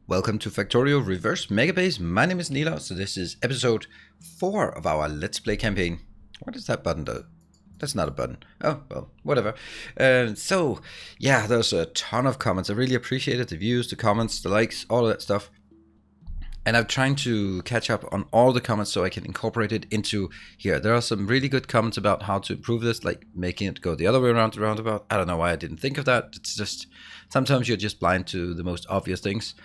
Welcome to Factorio Reverse Megabase. My name is Nilo, so this is episode 4 of our Let's Play campaign. What does that button do? That's not a button. Oh, well, whatever. Yeah, there's a ton of comments. I really appreciate it. The views, the comments, the likes, all of that stuff. And I'm trying to catch up on all the comments so I can incorporate it into here. There are some really good comments about how to improve this, like making it go the other way around the roundabout. I don't know why I didn't think of that. It's just, sometimes you're just blind to the most obvious things.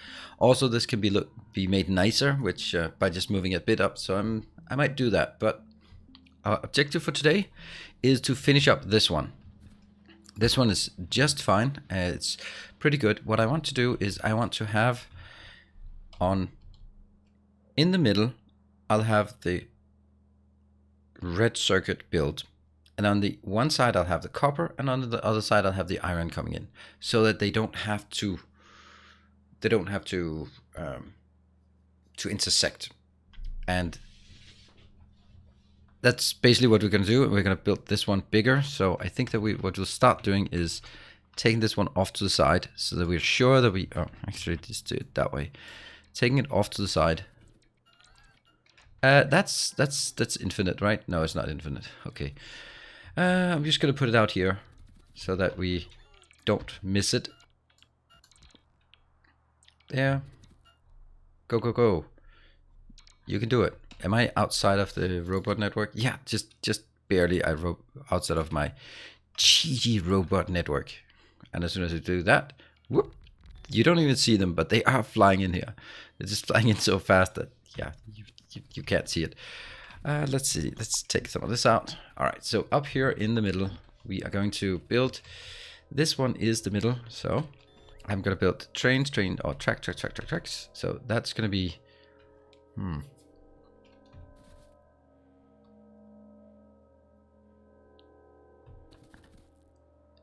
Also, this can be made nicer, which by just moving it a bit up. So I might do that. But our objective for today is to finish up this one. This one is just fine. It's pretty good. What I want to do is I want to have in the middle, I'll have the red circuit built, and on the one side I'll have the copper, and on the other side I'll have the iron coming in, so that they don't have to intersect. And that's basically what we're going to do. We're going to build this one bigger. So I think that what we'll start doing is taking this one off to the side, so that we're sure that actually just do it that way. Taking it off to the side. That's infinite, right? No, it's not infinite. Okay. I'm just gonna put it out here so that we don't miss it. There. Go, go, go. You can do it. Am I outside of the robot network? Yeah, just barely. Outside of my cheesy robot network. And as soon as I do that, whoop, you don't even see them, but they are flying in here. They're just flying in so fast that, yeah, you can't see it. Let's see. Let's take some of this out. All right. So up here in the middle, we are going to build. This one is the middle. So I'm going to build tracks. So that's going to be. I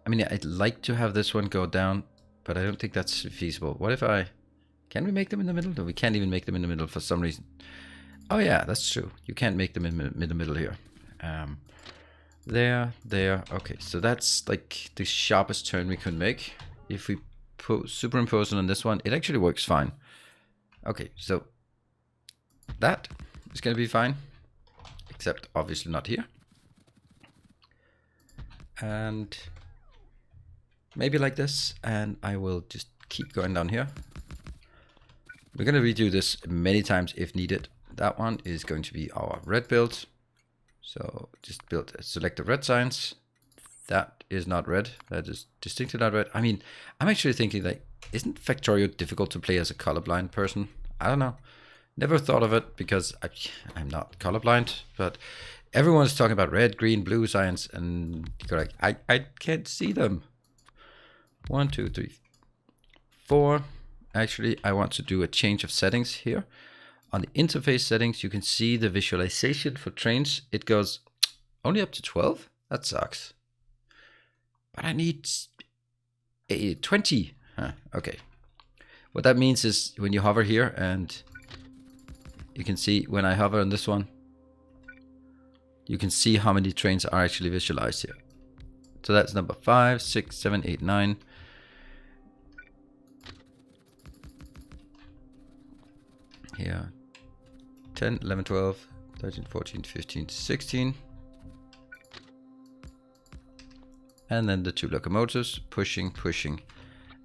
mean, I'd like to have this one go down, but I don't think that's feasible. What if can we make them in the middle? No, we can't even make them in the middle for some reason. Oh yeah, that's true. You can't make them in the middle here. There. Okay, so that's like the sharpest turn we could make. If we superimpose it on this one, it actually works fine. Okay, so that is going to be fine, except obviously not here. And maybe like this, and I will just keep going down here. We're going to redo this many times if needed. That one is going to be our red build. So just select the red signs. That is not red. That is distinctly not red. I mean, I'm actually thinking, like, isn't Factorio difficult to play as a colorblind person? I don't know. Never thought of it because I'm not colorblind, but everyone is talking about red, green, blue signs, and you're like, I can't see them. 1, 2, 3, 4. Actually, I want to do a change of settings here. On the interface settings, you can see the visualization for trains. It goes only up to 12. That sucks. But I need 20. Okay. What that means is when you hover here, and you can see when I hover on this one, you can see how many trains are actually visualized here. So that's number 5, 6, 7, 8, 9. Here. 10, 11, 12, 13, 14, 15, 16. And then the 2 locomotives pushing.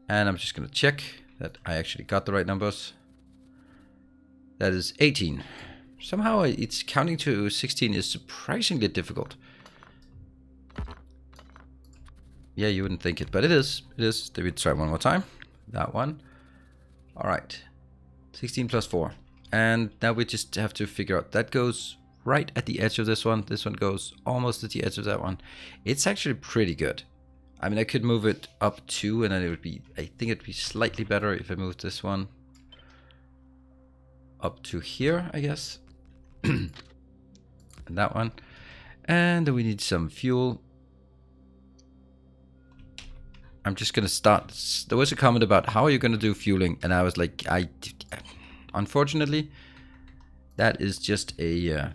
And I'm just going to check that I actually got the right numbers. That is 18. Somehow it's counting to 16 is surprisingly difficult. Yeah, you wouldn't think it, but it is. It is. Let me try one more time. That one. All right. 16 plus 4. And now we just have to figure out, that goes right at the edge of this one. This one goes almost at the edge of that one. It's actually pretty good. I mean, I could move it up 2, and then it would be, I think it'd be slightly better if I moved this one up to here, I guess. And that one. And then we need some fuel. I'm just going to start. There was a comment about how are you going to do fueling, and I was like, unfortunately, that is just a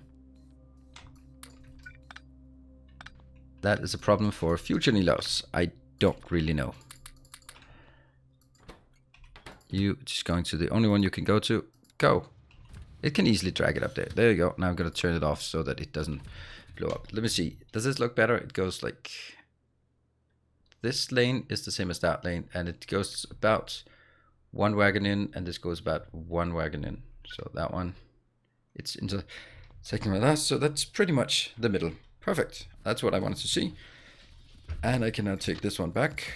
problem for future Nilos. I don't really know. You just going to the only one you can go to. Go. It can easily drag it up there. There you go. Now I'm going to turn it off so that it doesn't blow up. Let me see. Does this look better? It goes like... This lane is the same as that lane, and it goes about one wagon in, and this goes about one wagon in. So that one, it's intersecting with that. So that's pretty much the middle. Perfect. That's what I wanted to see. And I can now take this one back.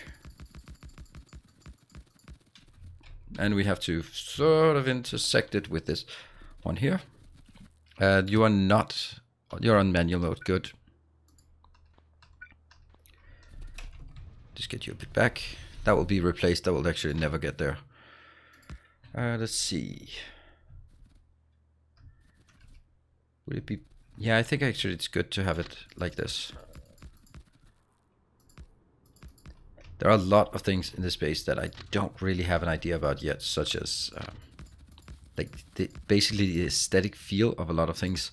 And we have to sort of intersect it with this one here. You are not, you're on manual mode. Good. Just get you a bit back. That will be replaced. That will actually never get there. Let's see. Would it be? Yeah, I think actually it's good to have it like this. There are a lot of things in this space that I don't really have an idea about yet, such as like basically the aesthetic feel of a lot of things.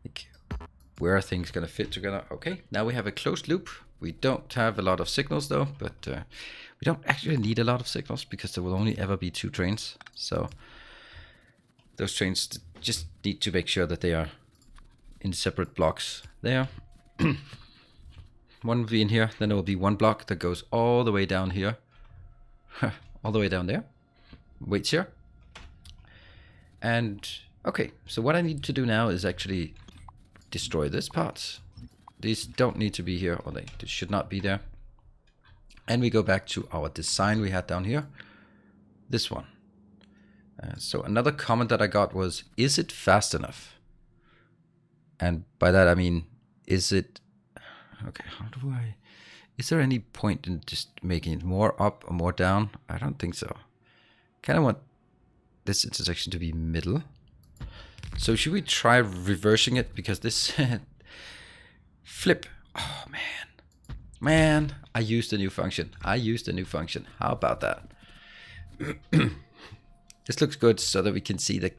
Like, where are things gonna fit together? Okay, now we have a closed loop. We don't have a lot of signals though, but we don't actually need a lot of signals because there will only ever be 2 trains. So those trains just need to make sure that they are in separate blocks there. One will be in here, then there will be one block that goes all the way down here. All the way down there. Waits here. And okay, so what I need to do now is actually destroy this part. These don't need to be here, or they should not be there. And we go back to our design we had down here. This one. So another comment that I got was, is it fast enough? And by that I mean, is it... Okay, how do I... Is there any point in just making it more up or more down? I don't think so. Kind of want this intersection to be middle. So should we try reversing it? Because this... Flip. Oh, man. Man, I used a new function. How about that? This looks good so that we can see that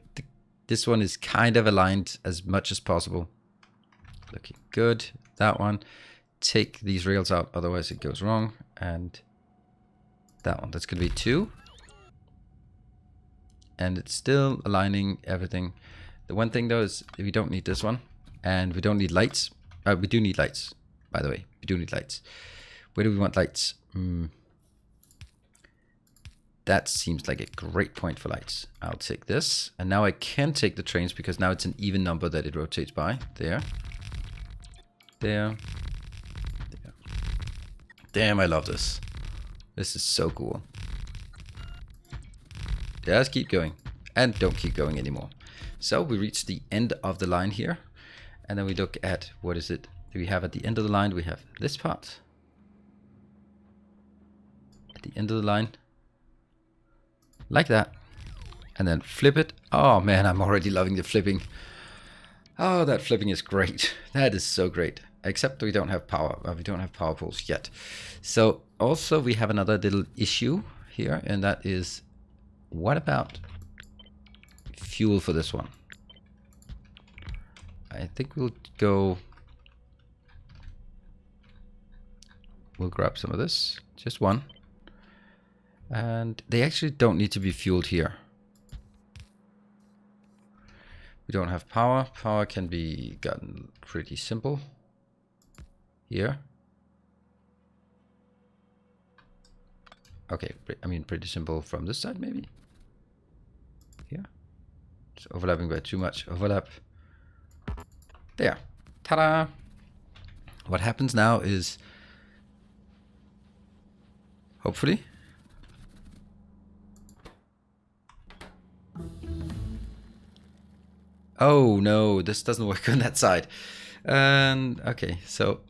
this one is kind of aligned as much as possible. Looking good. That one. Take these rails out, otherwise it goes wrong. And that one. That's going to be 2. And it's still aligning everything. The one thing though is we don't need this one. And we don't need lights. We do need lights, by the way. We do need lights. Where do we want lights? That seems like a great point for lights. I'll take this. And now I can take the trains because now it's an even number that it rotates by. There. There. There. Damn, I love this. This is so cool. Just keep going. And don't keep going anymore. So we reach the end of the line here. And then we look at, what is it we have at the end of the line? We have this part. At the end of the line. Like that. And then flip it. Oh man, I'm already loving the flipping. Oh, that flipping is great. That is so great. Except we don't have power. We don't have power poles yet. So also we have another little issue here. And that is, what about fuel for this one? I think we'll go... We'll grab some of this. Just one. And they actually don't need to be fueled here. We don't have power. Power can be gotten pretty simple. Here. Okay, I mean pretty simple from this side maybe. Here. It's overlapping by too much overlap. There. Ta-da! What happens now is, hopefully, oh no, this doesn't work on that side. And okay, so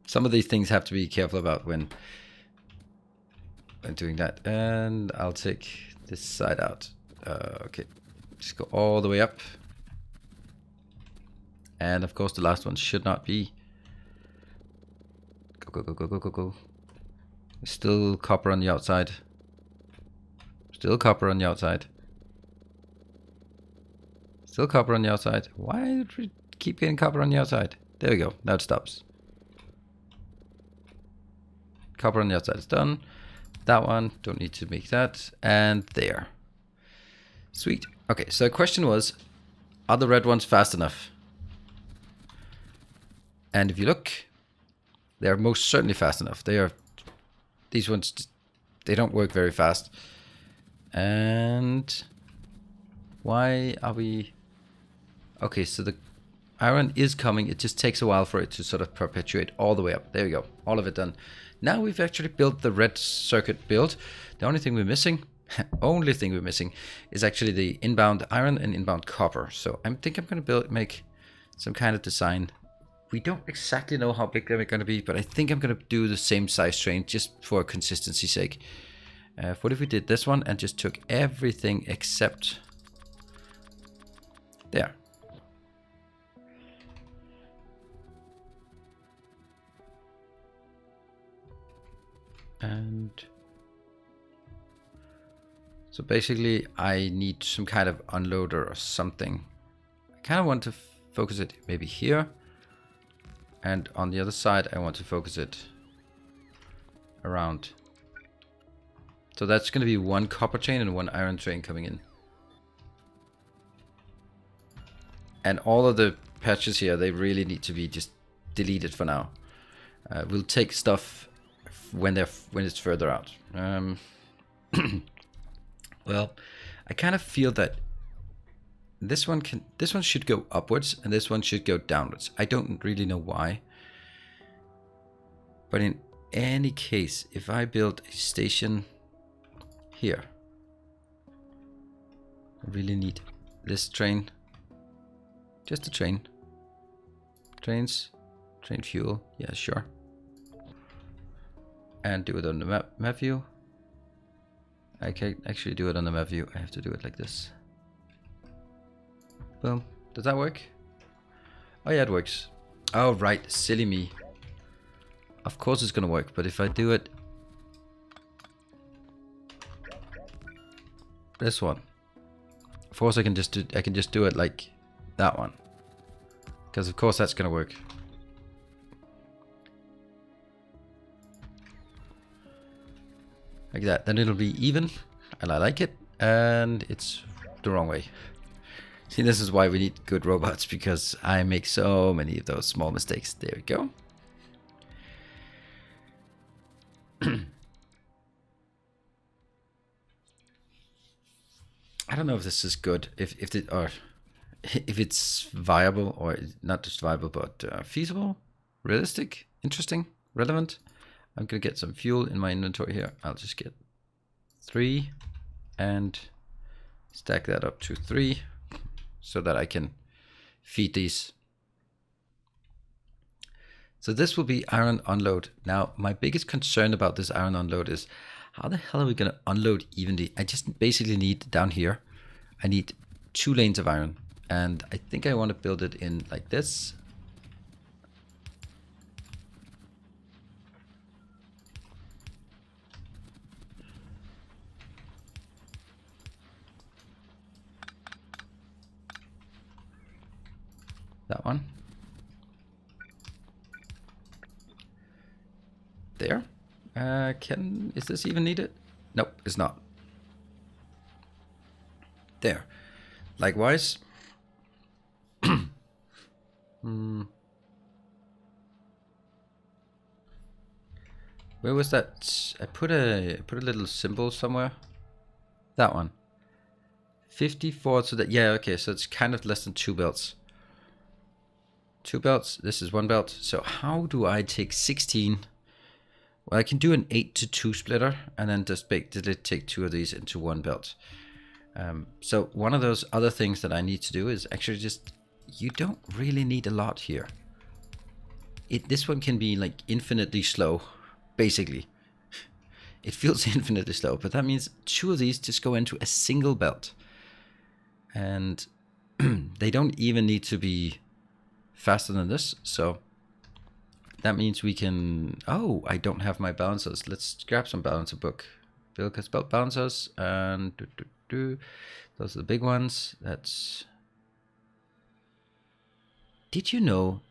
some of these things have to be careful about when doing that. And I'll take this side out. Okay, just go all the way up. And of course the last one should not be. Go, go, go, go, go, go, go. Still copper on the outside. Still copper on the outside. Still copper on the outside. Why did we keep getting copper on the outside? There we go. Now it stops. Copper on the outside is done. That one, don't need to make that. And there. Sweet. Okay, so the question was, are the red ones fast enough? And if you look, they are most certainly fast enough. These ones, they don't work very fast. And why are we... Okay, so the iron is coming. It just takes a while for it to sort of perpetuate all the way up. There we go. All of it done. Now we've actually built the red circuit build. The only thing we're missing, is actually the inbound iron and inbound copper. So I think I'm going to make some kind of design. We don't exactly know how big they're going to be, but I think I'm going to do the same size train just for consistency's sake. What if we did this one and just took everything except there? And so basically I need some kind of unloader or something. I kind of want to focus it maybe here. And on the other side, I want to focus it around. So that's going to be one copper chain and one iron train coming in. And all of the patches here, they really need to be just deleted for now. We'll take stuff when it's further out. Well, I kind of feel that this one should go upwards and this one should go downwards. I don't really know why. But in any case, if I build a station here, I really need this train. Just a train. Trains, train fuel, yeah, sure. And do it on the map view. I can't actually do it on the map view. I have to do it like this. Boom. Does that work? Oh yeah, it works. Oh right, silly me. Of course it's gonna work, but if I do it this one, of course I can just do it like that one, because of course that's gonna work. Like that, then it'll be even, and I like it, and it's the wrong way. See, this is why we need good robots, because I make so many of those small mistakes. There we go. I don't know if this is good, if it's viable, or not just viable, but feasible, realistic, interesting, relevant. I'm gonna get some fuel in my inventory here. I'll just get 3 and stack that up to 3 so that I can feed these. So this will be iron unload. Now, my biggest concern about this iron unload is how the hell are we gonna unload evenly? I just basically need down here, I need 2 lanes of iron, and I think I want to build it in like this. That one. There. Is this even needed? Nope, it's not. There. Likewise. Where was that? I put a little symbol somewhere. That one. 54, so that, yeah, okay, so it's kind of less than 2 belts. 2 belts, this is 1 belt. So how do I take 16? Well, I can do an 8 to 2 splitter and then just take 2 of these into 1 belt. So one of those other things that I need to do is actually just, you don't really need a lot here. This one can be like infinitely slow, basically. It feels infinitely slow, but that means 2 of these just go into a single belt. And they don't even need to be faster than this, so that means we can... Oh, I don't have my balancers. Let's grab some balancer book. Bilka's belt balancers, and those are the big ones. That's... Did you know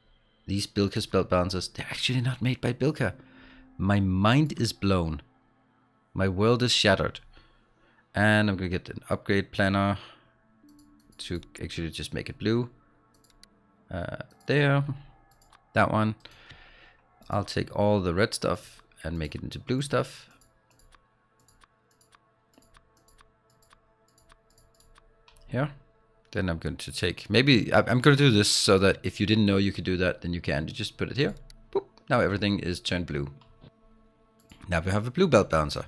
these Bilka's belt balancers, they're actually not made by Bilka? My mind is blown. My world is shattered. And I'm gonna get an upgrade planner to actually just make it blue. There. That one. I'll take all the red stuff and make it into blue stuff. Here. Then I'm going to take, maybe I'm going to do this so that if you didn't know you could do that, then you can. You just put it here. Boop. Now everything is turned blue. Now we have a blue belt balancer.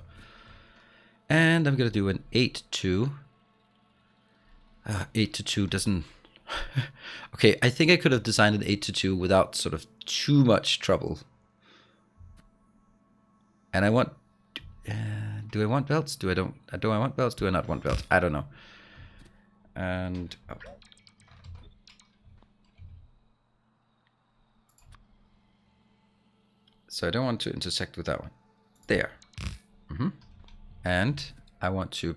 And I'm going to do an 8-2. 8-2 doesn't... Okay, I think I could have designed an 8-2 without sort of too much trouble. And I want... do I want belts? Do I want belts? Do I not want belts? I don't know. And oh. So I don't want to intersect with that one. There. And I want to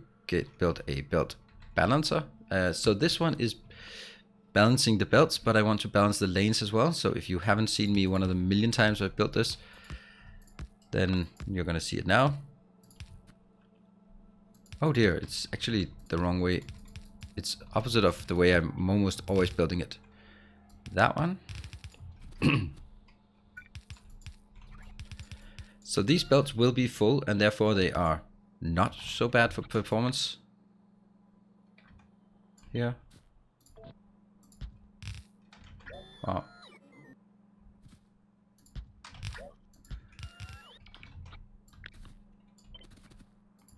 build a belt balancer. So this one is balancing the belts, but I want to balance the lanes as well. So if you haven't seen me one of the million times I've built this, then you're gonna see it now. Oh dear, it's actually the wrong way. It's opposite of the way I'm almost always building it. That one. So these belts will be full, and therefore they are not so bad for performance. Here. Wow.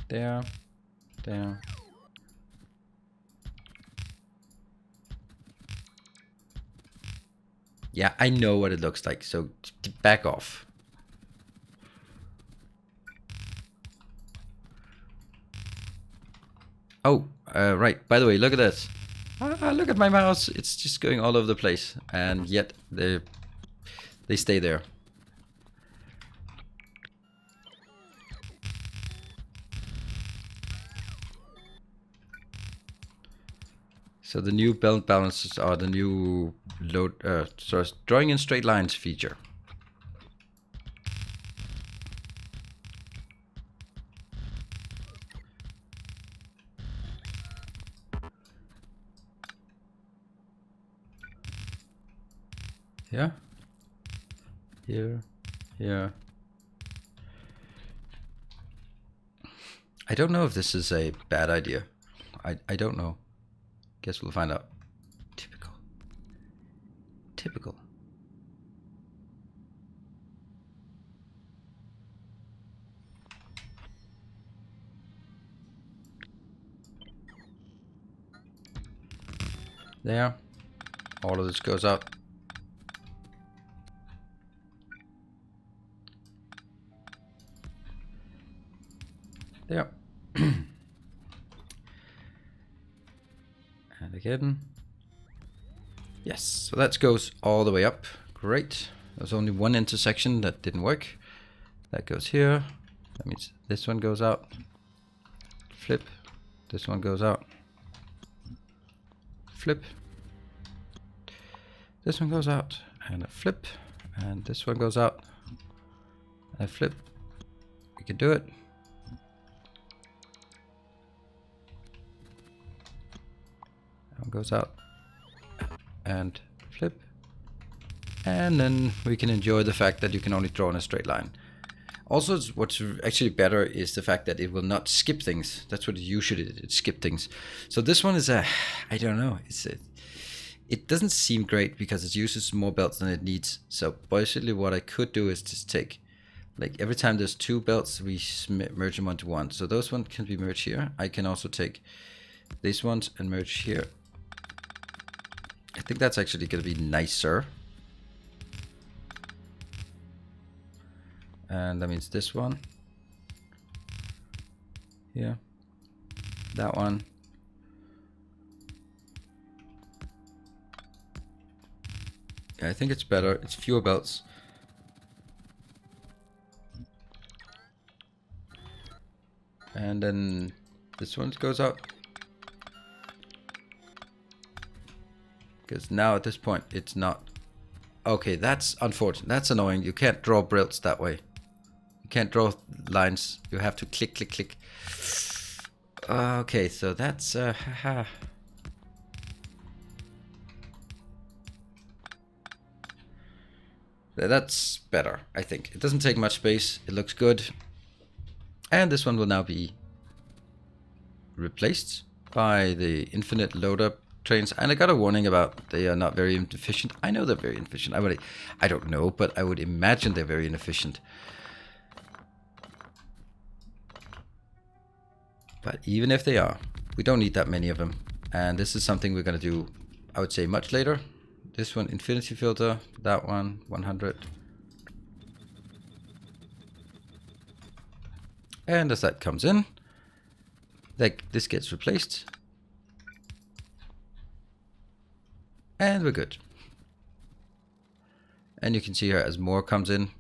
There. There. Yeah, I know what it looks like, so back off. Oh, right. By the way, look at this. Look at my mouse. It's just going all over the place, and yet they stay there. So the new belt balances are the new drawing in straight lines feature. Yeah. Here. Here. I don't know if this is a bad idea. I don't know. Guess we'll find out. Typical. Typical. There. All of this goes out. There. And again. Yes, so that goes all the way up. Great. There's only one intersection that didn't work. That goes here. That means this one goes out. Flip. This one goes out. Flip. This one goes out. And a flip. And this one goes out. And a flip. We can do it. Goes out and flip, and then we can enjoy the fact that you can only draw in a straight line. Also, what's actually better is the fact that it will not skip things. That's what it usually did. It skipped things. So this one is I don't know, it doesn't seem great because it uses more belts than it needs. So basically what I could do is just take, like every time there's two belts, we merge them onto one. So those ones can be merged here. I can also take these ones and merge here. I think that's actually going to be nicer. And that means this one. Yeah. That one. Yeah, I think it's better. It's fewer belts. And then this one goes out. Because now at this point it's not. Okay, that's unfortunate. That's annoying. You can't draw belts that way. You can't draw lines. You have to click, click, click. Okay, so that's that's better, I think. It doesn't take much space. It looks good. And this one will now be replaced by the infinite loader trains. And I got a warning about they are not very efficient. I know they're very inefficient. I don't know, but I would imagine they're very inefficient. But even if they are, we don't need that many of them. And this is something we're going to do, I would say, much later. This one, infinity filter. That one, 100. And as that comes in, this gets replaced. And we're good. And you can see here as more comes in.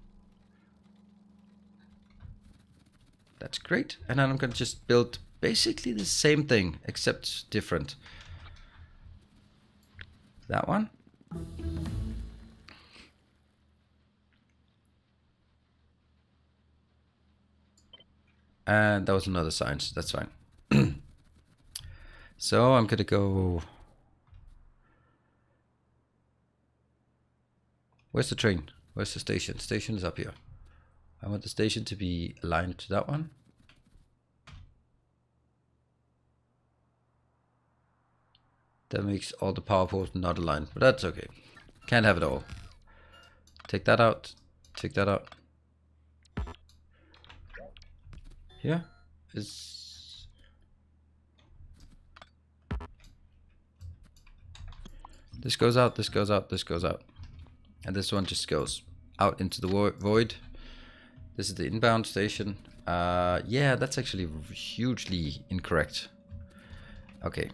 That's great. And then I'm going to just build basically the same thing, except different. That one. And that was another sign, so that's fine. So I'm going to go... Where's the train? Where's the station? Station is up here. I want the station to be aligned to that one. That makes all the power poles not aligned, but that's okay. Can't have it all. Take that out. Take that out. Here is... This goes out, this goes out, this goes out. And this one just goes out into the void. This is the inbound station. Yeah, that's actually hugely incorrect. Okay.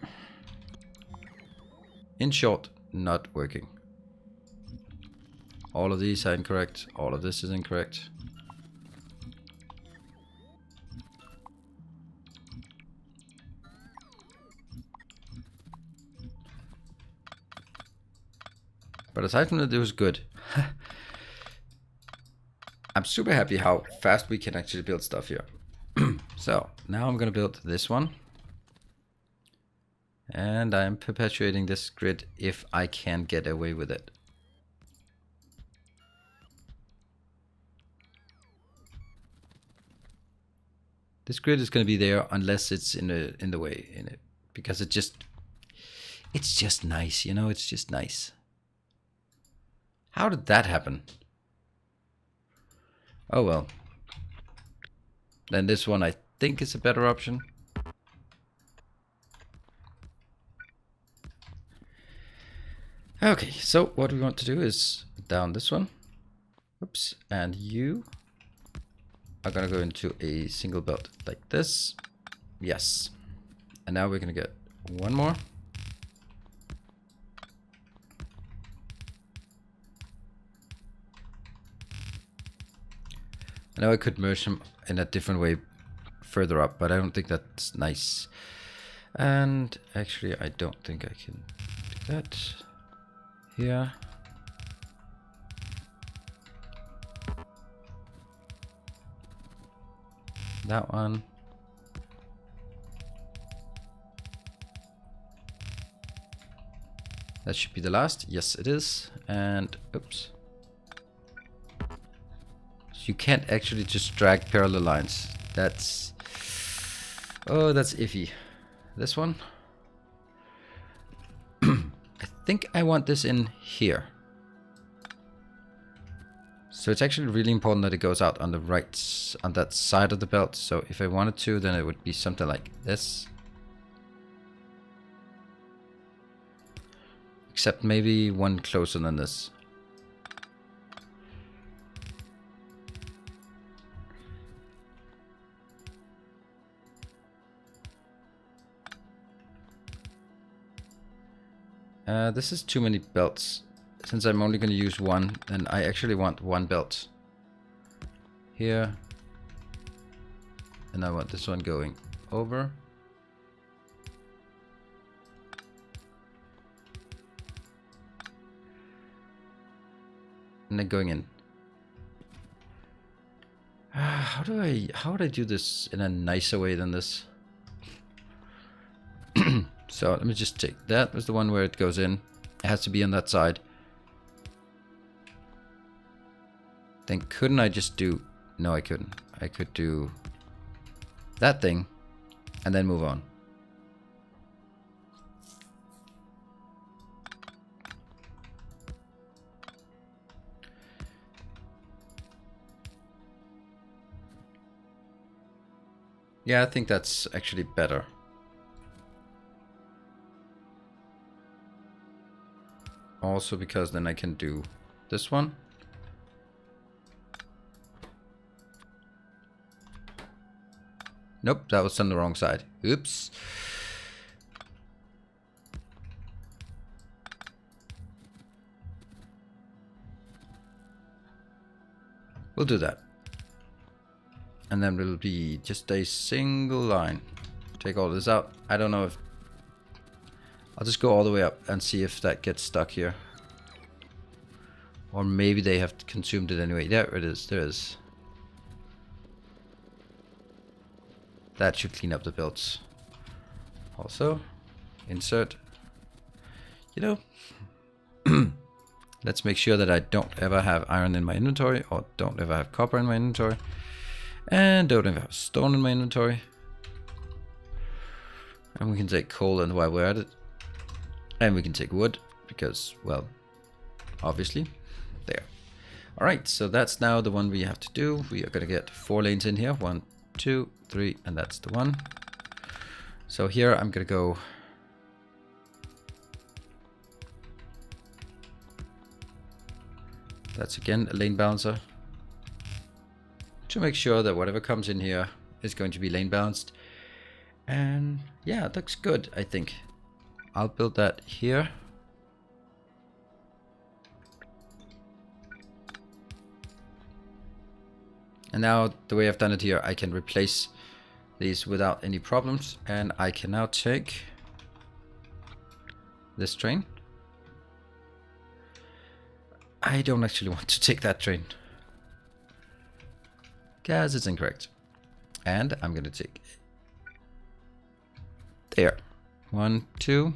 In short, not working. All of these are incorrect. All of this is incorrect. But aside from that, it was good. I'm super happy how fast we can actually build stuff here. So now I'm going to build this one. And I'm perpetuating this grid if I can get away with it. This grid is going to be there unless it's in the way in it, because it's just nice, you know, it's just nice. How did that happen? Oh well. Then this one I think is a better option. Okay, so what we want to do is down this one. Oops, and you are gonna go into a single belt like this. Yes. And now we're gonna get one more. I know I could merge them in a different way further up, but I don't think that's nice. And actually, I don't think I can do that. Here. That one. That should be the last. Yes, it is. And oops. So you can't actually just drag parallel lines. That's... Oh, that's iffy. This one. I think I want this in here. So it's actually really important that it goes out on the right, on that side of the belt. So if I wanted to, then it would be something like this. Except maybe one closer than this. This is too many belts. Since I'm only going to use one, then I actually want one belt here. And I want this one going over. And then going in. How would I do this in a nicer way than this? So let me just take that was the one where it goes in. It has to be on that side. Then couldn't I just do... No, I couldn't. I could do that thing and then move on. Yeah, I think that's actually better. Also because then I can do this one. Nope, that was on the wrong side. Oops. We'll do that. And then it'll be just a single line. Take all this out. I don't know if... I'll just go all the way up and see if that gets stuck here. Or maybe they have consumed it anyway. There it is. There it is. That should clean up the builds. Also, insert. You know, let's make sure that I don't ever have iron in my inventory, or don't ever have copper in my inventory, and don't ever have stone in my inventory. And we can take coal and while we're at it. And we can take wood, because, well, obviously, there. Alright, so that's now the one we have to do. We are going to get 4 lanes in here. 1, 2, 3, and that's the one. So here I'm going to go... That's again a lane balancer. To make sure that whatever comes in here is going to be lane balanced. And yeah, it looks good, I think. I'll build that here. And now the way I've done it here, I can replace these without any problems. And I can now take this train. I don't actually want to take that train, because it's incorrect. And I'm going to take there. 1, 2.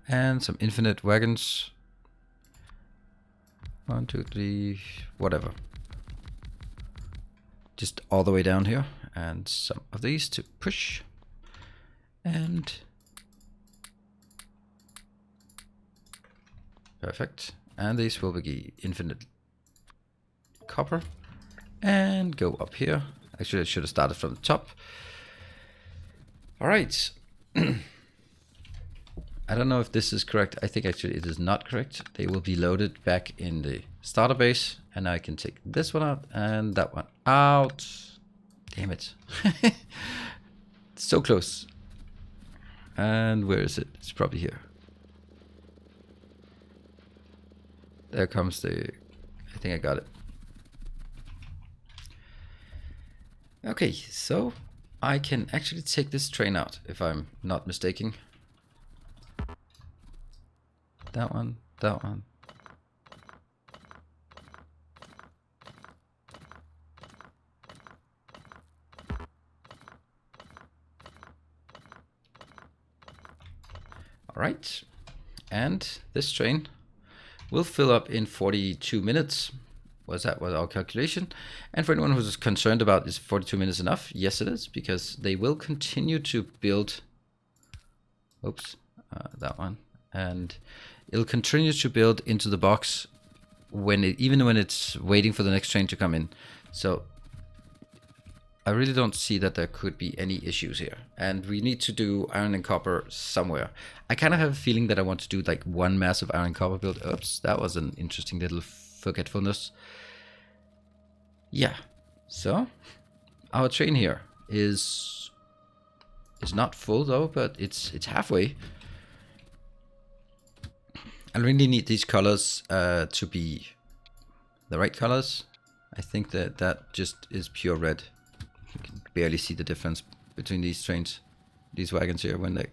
And some infinite wagons. 1, 2, 3, whatever. Just all the way down here. And some of these to push. And perfect. And these will be infinite copper. And go up here. Actually, I should have started from the top. All right. I don't know if this is correct. I think actually it is not correct. They will be loaded back in the starter base. And I can take this one out and that one out. Damn it. So close. And where is it? It's probably here. There comes the... I think I got it. Okay, so I can actually take this train out, if I'm not mistaken. That one, that one. All right, and this train will fill up in 42 minutes. That was our calculation. And for anyone who's concerned about is 42 minutes enough? Yes, it is, because they will continue to build. Oops, that one. And it'll continue to build into the box even when it's waiting for the next train to come in. So I really don't see that there could be any issues here. And we need to do iron and copper somewhere. I kind of have a feeling that I want to do like one massive iron and copper build. Oops, that was an interesting little forgetfulness. Yeah, so our train here is not full though, but it's halfway. I really need these colors to be the right colors. I think that just is pure red. You can barely see the difference between these trains, these wagons here when they...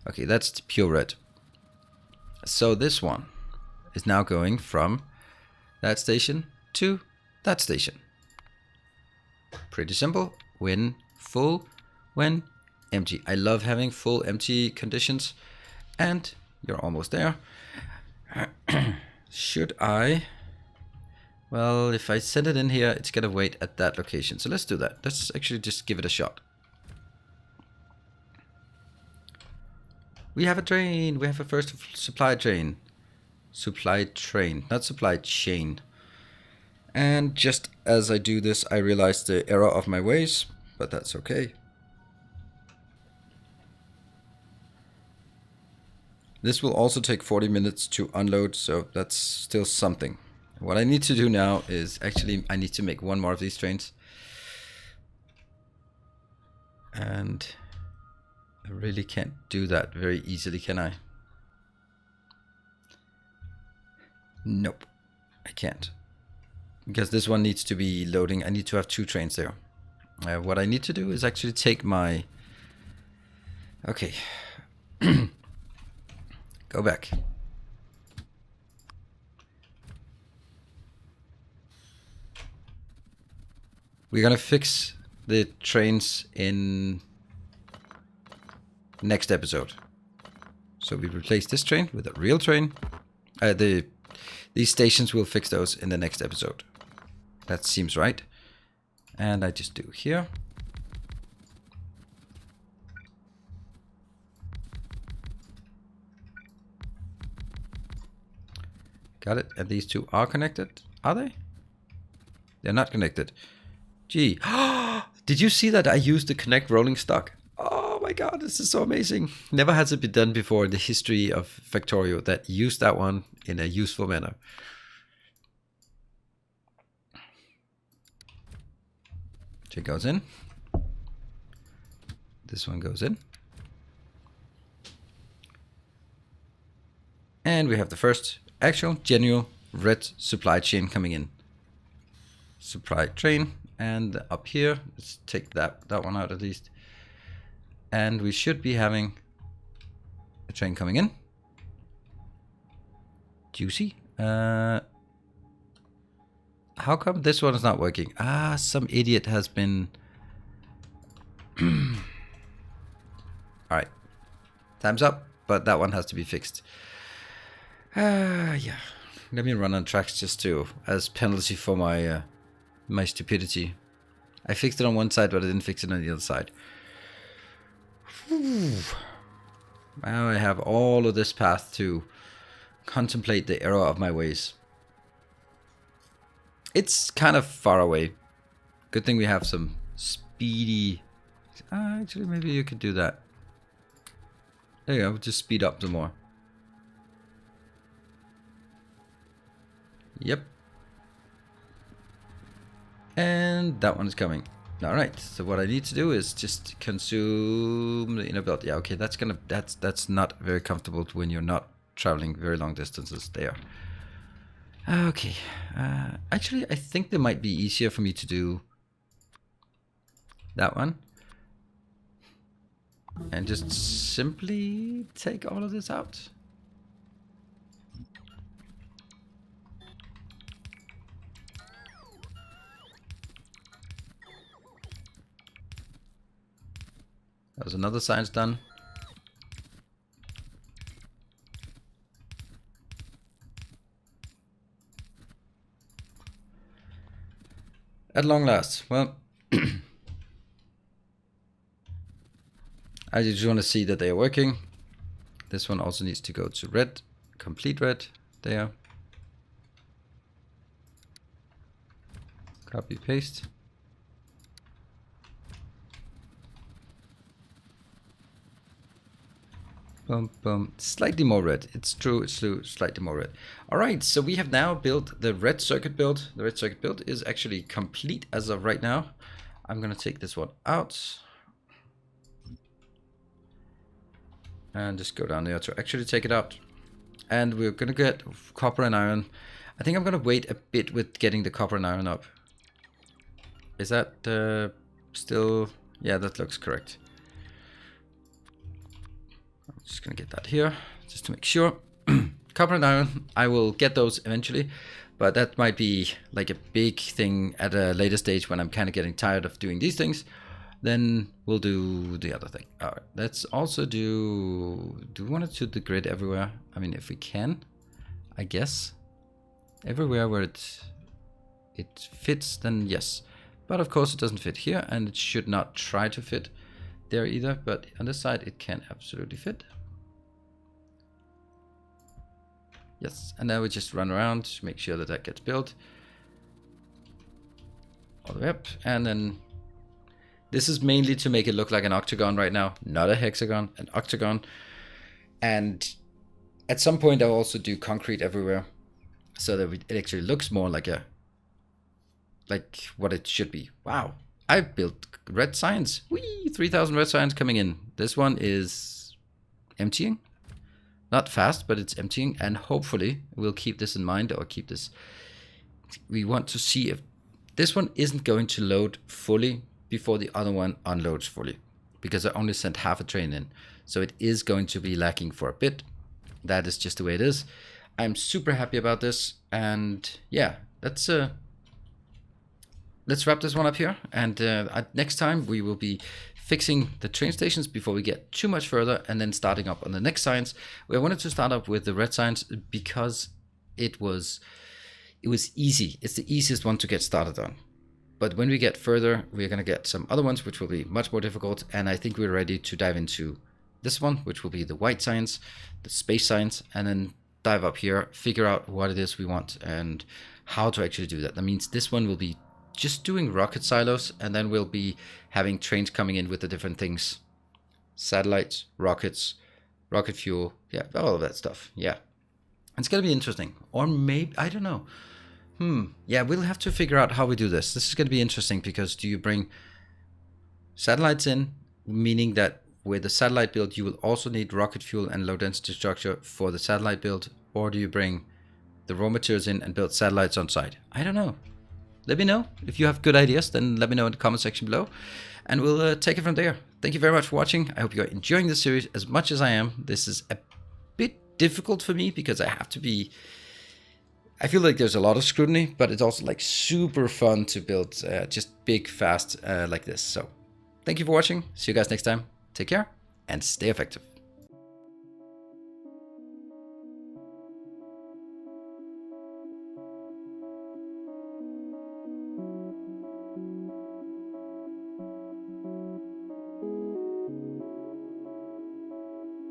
Okay, that's pure red. So this one is now going from that station to that station. Pretty simple. When full, when empty. I love having full empty conditions. And you're almost there. Should I? Well, if I send it in here, it's gonna wait at that location. So let's do that. Let's actually just give it a shot. We have a train. We have a first supply train. Supply train, not supply chain. And just as I do this, I realize the error of my ways, but that's okay. This will also take 40 minutes to unload, so that's still something. What I need to do now is actually, I need to make one more of these trains. And I really can't do that very easily, can I? Nope, I can't. Because this one needs to be loading. I need to have 2 trains there. What I need to do is actually take my... Okay. Go back. We're gonna fix the trains in next episode. So we replace this train with a real train. These stations, will fix those in the next episode. That seems right. And I just do here. Got it. And these two are connected. Are they? They're not connected. Gee. Did you see that I used the connect rolling stock? Oh my god, this is so amazing. Never has it been done before in the history of Factorio that used that one in a useful manner. So it goes in. This one goes in. And we have the first actual genuine red supply chain coming in. Supply train. And up here, let's take that one out at least. And we should be having a train coming in. Juicy. How come this one is not working? Ah, some idiot has been... Alright. Time's up, but that one has to be fixed. Yeah. Let me run on tracks just to, as penalty for my my stupidity. I fixed it on one side, but I didn't fix it on the other side. Whew. Now I have all of this path to contemplate the error of my ways. It's kind of far away. Good thing we have some speedy... actually, maybe you could do that. There you go, just speed up some more. Yep. And that one is coming. Alright, so what I need to do is just consume the inner belt. Yeah, okay, that's not very comfortable when you're not traveling very long distances there. Okay. Actually, I think it might be easier for me to do that one. And just simply take all of this out. That was another science done. At long last. Well, I just want to see that they are working. This one also needs to go to red, complete red, there. Copy, paste. Boom, boom. Slightly more red. It's true, it's slightly more red. Alright, so we have now built the red circuit build. The red circuit build is actually complete as of right now. I'm going to take this one out. And just go down there to actually take it out. And we're going to get copper and iron. I think I'm going to wait a bit with getting the copper and iron up. Is that still... Yeah, that looks correct. I'm just going to get that here, just to make sure. copper and iron, I will get those eventually, but that might be like a big thing at a later stage when I'm kind of getting tired of doing these things. Then we'll do the other thing. All right, let's also do we want to do the grid everywhere? I mean, if we can, I guess. Everywhere where it fits, then yes. But of course it doesn't fit here, and it should not try to fit there either. But on this side it can absolutely fit. Yes, and now we just run around to make sure that that gets built all the way up. And then this is mainly to make it look like an octagon right now, not a hexagon, an octagon. And at some point I'll also do concrete everywhere, so that it actually looks more like what it should be. Wow, I built red signs. Whee, 3,000 red signs coming in. This one is emptying. Not fast, but it's emptying, and hopefully we'll keep this in mind, or keep this. We want to see if this one isn't going to load fully before the other one unloads fully, because I only sent half a train in. So it is going to be lacking for a bit. That is just the way it is. I'm super happy about this, and yeah, let's wrap this one up here. And next time we will be fixing the train stations before we get too much further, and then starting up on the next signs. We wanted to start up with the red signs because it was easy. It's the easiest one to get started on. But when we get further, we're going to get some other ones which will be much more difficult, and I think we're ready to dive into this one, which will be the white signs, the space signs, and then dive up here, figure out what it is we want and how to actually do that. That means this one will be just doing rocket silos, and then we'll be having trains coming in with the different things. Satellites, rockets, rocket fuel, yeah, all of that stuff. Yeah, it's going to be interesting. Or maybe, I don't know. Yeah, we'll have to figure out how we do this. This is going to be interesting, because do you bring satellites in, meaning that with the satellite build you will also need rocket fuel and low density structure for the satellite build, or do you bring the raw materials in and build satellites on site? I don't know. Let me know if you have good ideas. Then let me know in the comment section below, and we'll take it from there. Thank you very much for watching. I hope you're enjoying this series as much as I am. This is a bit difficult for me because I have to be, I feel like there's a lot of scrutiny, but it's also like super fun to build just big, fast like this. So thank you for watching. See you guys next time. Take care and stay effective.